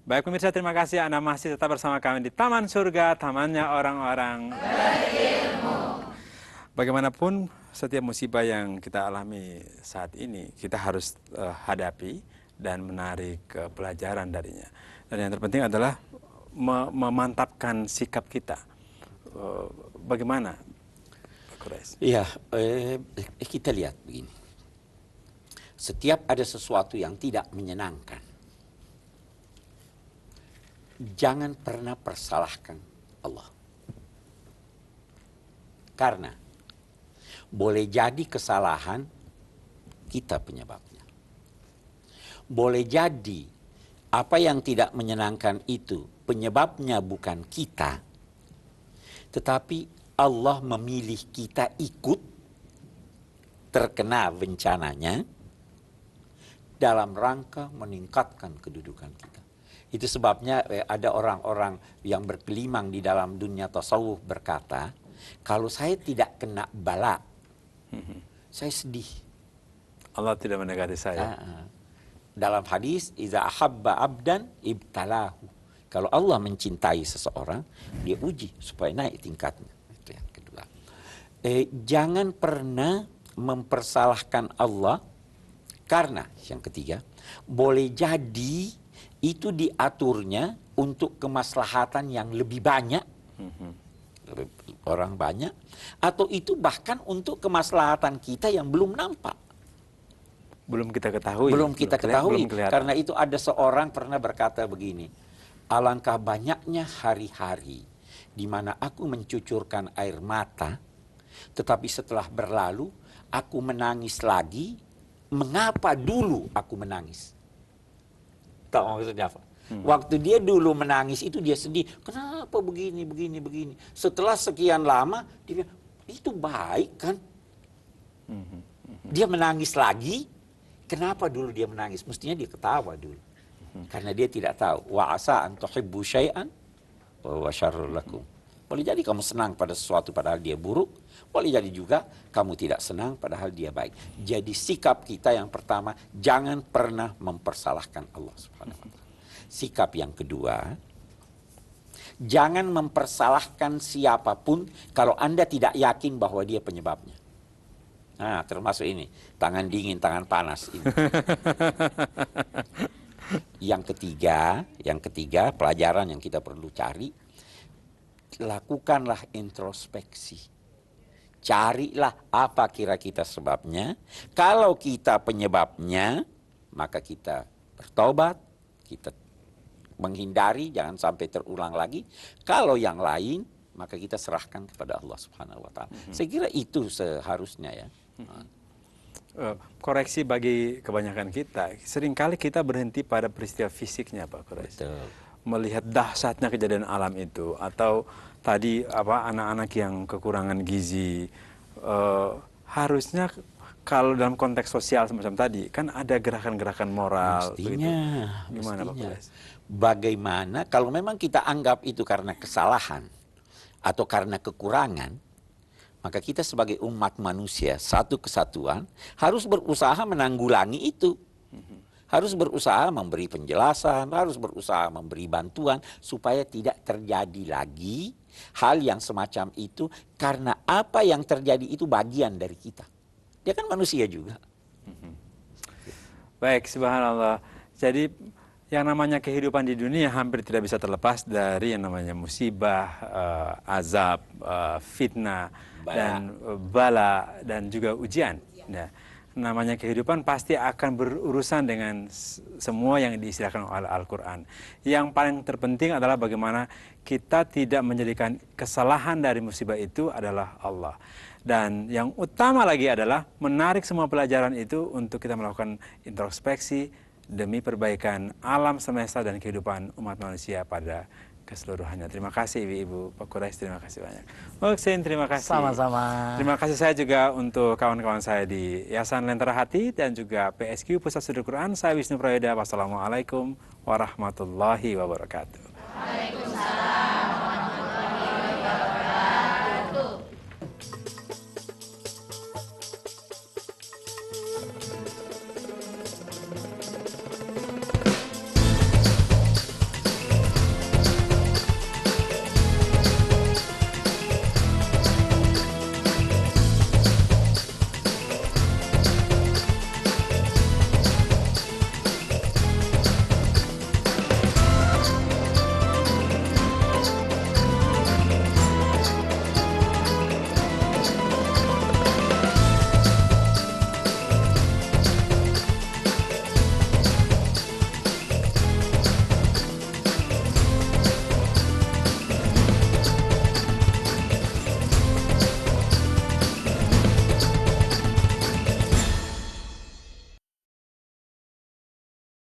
Baik pemirsa, terima kasih Anda masih tetap bersama kami di Taman Surga, tamannya orang-orang berilmu. Bagaimanapun, setiap musibah yang kita alami saat ini, kita harus hadapi dan menarik pelajaran darinya. Dan yang terpenting adalah memantapkan sikap kita. Bagaimana, Pak Quraisy? Iya, kita lihat begini. Setiap ada sesuatu yang tidak menyenangkan, jangan pernah persalahkan Allah. Karena boleh jadi kesalahan kita penyebabnya. Boleh jadi apa yang tidak menyenangkan itu penyebabnya bukan kita, tetapi Allah memilih kita ikut terkena bencananya dalam rangka meningkatkan kedudukan kita. Itu sebabnya ada orang-orang yang berkelimang di dalam dunia tasawuf berkata, kalau saya tidak kena bala, saya sedih. Allah tidak mendekati saya. Dalam hadis, iza ahabba abdan ibtalahu. Kalau Allah mencintai seseorang, dia uji supaya naik tingkatnya. Itu yang kedua. Jangan pernah mempersalahkan Allah, karena yang ketiga, boleh jadi itu diaturnya untuk kemaslahatan yang lebih banyak, orang banyak, atau itu bahkan untuk kemaslahatan kita yang belum nampak. Belum kita ketahui. Belum kita ketahui. Belum Karena itu ada seorang pernah berkata begini, alangkah banyaknya hari-hari di mana aku mencucurkan air mata, tetapi setelah berlalu, aku menangis lagi. Mengapa dulu aku menangis? Tahu maksudnya apa? Waktu dia dulu menangis itu dia sedih. Kenapa begini, begini, begini? Setelah sekian lama, dia bilang, itu baik kan? Dia menangis lagi. Kenapa dulu dia menangis? Mestinya dia ketawa dulu. Karena dia tidak tahu. Wa asa an tuhibbu syai'an wa huwa syarrul lakum. Boleh jadi kamu senang pada sesuatu padahal dia buruk. Boleh jadi juga kamu tidak senang padahal dia baik. Jadi sikap kita yang pertama, jangan pernah mempersalahkan Allah Subhanahu wa Ta'ala. Sikap yang kedua, jangan mempersalahkan siapapun kalau Anda tidak yakin bahwa dia penyebabnya. Nah, termasuk ini, tangan dingin, tangan panas ini. Yang ketiga, pelajaran yang kita perlu cari, lakukanlah introspeksi. Carilah apa kira kita sebabnya. Kalau kita penyebabnya, maka kita bertobat, kita menghindari, jangan sampai terulang lagi. Kalau yang lain, maka kita serahkan kepada Allah Subhanahu wa Ta'ala. Saya kira itu seharusnya ya. Koreksi bagi kebanyakan kita, seringkali kita berhenti pada peristiwa fisiknya, Pak Quraisy. Melihat dahsyatnya kejadian alam itu, atau tadi anak-anak yang kekurangan gizi, harusnya kalau dalam konteks sosial semacam tadi kan ada gerakan-gerakan moral. Gimana Pak Quraisy? Bagaimana kalau memang kita anggap itu karena kesalahan atau karena kekurangan, maka kita sebagai umat manusia, satu kesatuan, harus berusaha menanggulangi itu. Harus berusaha memberi penjelasan, harus berusaha memberi bantuan, supaya tidak terjadi lagi hal yang semacam itu, karena apa yang terjadi itu bagian dari kita. Dia kan manusia juga. Baik, subhanallah. Jadi yang namanya kehidupan di dunia hampir tidak bisa terlepas dari yang namanya musibah, azab, fitnah, dan bala, dan juga ujian. Nah, namanya kehidupan pasti akan berurusan dengan semua yang diistilahkan oleh Al-Quran. Yang paling terpenting adalah bagaimana kita tidak menjadikan kesalahan dari musibah itu adalah Allah. Dan yang utama lagi adalah menarik semua pelajaran itu untuk kita melakukan introspeksi demi perbaikan alam semesta dan kehidupan umat manusia pada keseluruhannya. Terima kasih Ibu Pak Quraisy, terima kasih banyak. Muksin, terima kasih. Sama-sama. Terima kasih saya juga untuk kawan-kawan saya di Yayasan Lentera Hati dan juga PSQ Pusat Studi Quran. Saya Wisnu Prayoda. Wassalamualaikum warahmatullahi wabarakatuh.